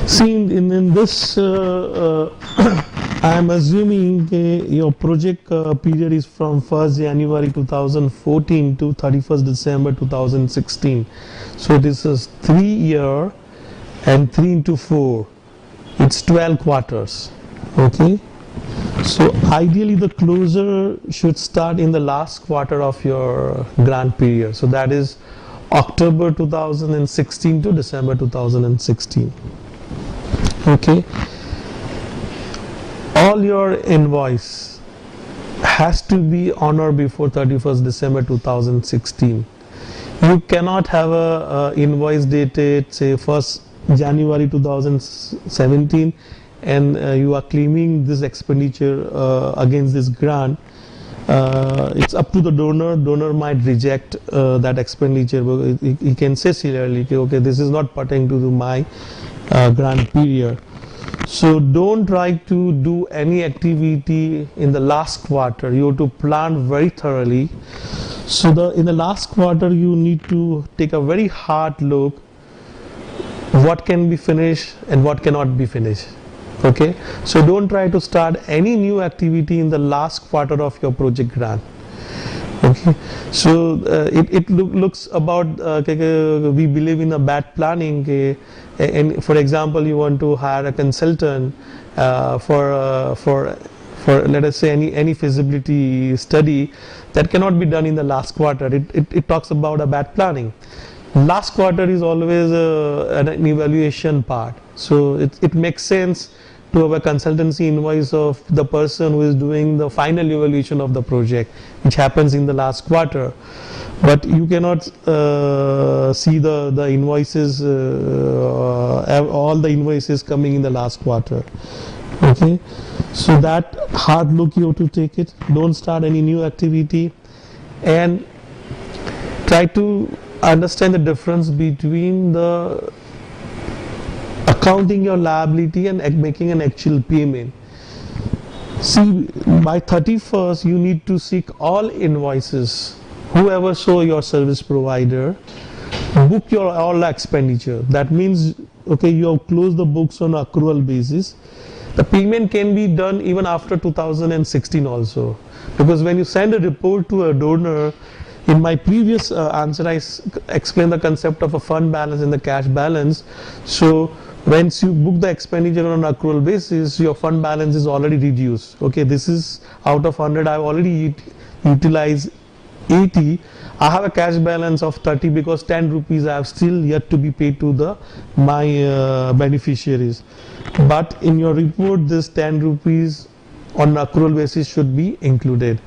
See, in this, I am assuming your project period is from 1st January 2014 to 31st December 2016. So this is 3 year and 3 into 4. It's 12 quarters. Okay. So ideally the closure should start in the last quarter of your grant period. So that is October 2016 to December 2016. Okay, all your invoice has to be on or before 31st December 2016. You cannot have a invoice dated say 1st January 2017 and you are claiming this expenditure against this grant. It's up to the donor. Donor might reject that expenditure. He can say clearly, okay, this is not pertaining to my grant period. So don't try to do any activity in the last quarter. You have to plan very thoroughly. So in the last quarter you need to take a very hard look what can be finished and what cannot be finished. Okay, so don't try to start any new activity in the last quarter of your project grant. Okay, so it looks about we believe in a bad planning. And for example, you want to hire a consultant for let us say any feasibility study that cannot be done in the last quarter. It talks about a bad planning. Last quarter is always an evaluation part, so it makes sense to have a consultancy invoice of the person who is doing the final evaluation of the project, which happens in the last quarter. But you cannot see the invoices, all the invoices coming in the last quarter. Okay, so that hard look you have to take it. Don't start any new activity, and try to understand the difference between the accounting your liability and making an actual payment. See, by 31st you need to seek all invoices, whoever saw your service provider, book your all expenditure. That means, okay, you have closed the books on accrual basis. The payment can be done even after 2016 also, because when you send a report to a donor, in my previous answer I explained the concept of a fund balance and the cash balance. So once you book the expenditure on an accrual basis, your fund balance is already reduced. Okay, this is out of 100, I have already utilized 80. I have a cash balance of 30 because 10 rupees I have still yet to be paid to my beneficiaries. But in your report, this 10 rupees on accrual basis should be included.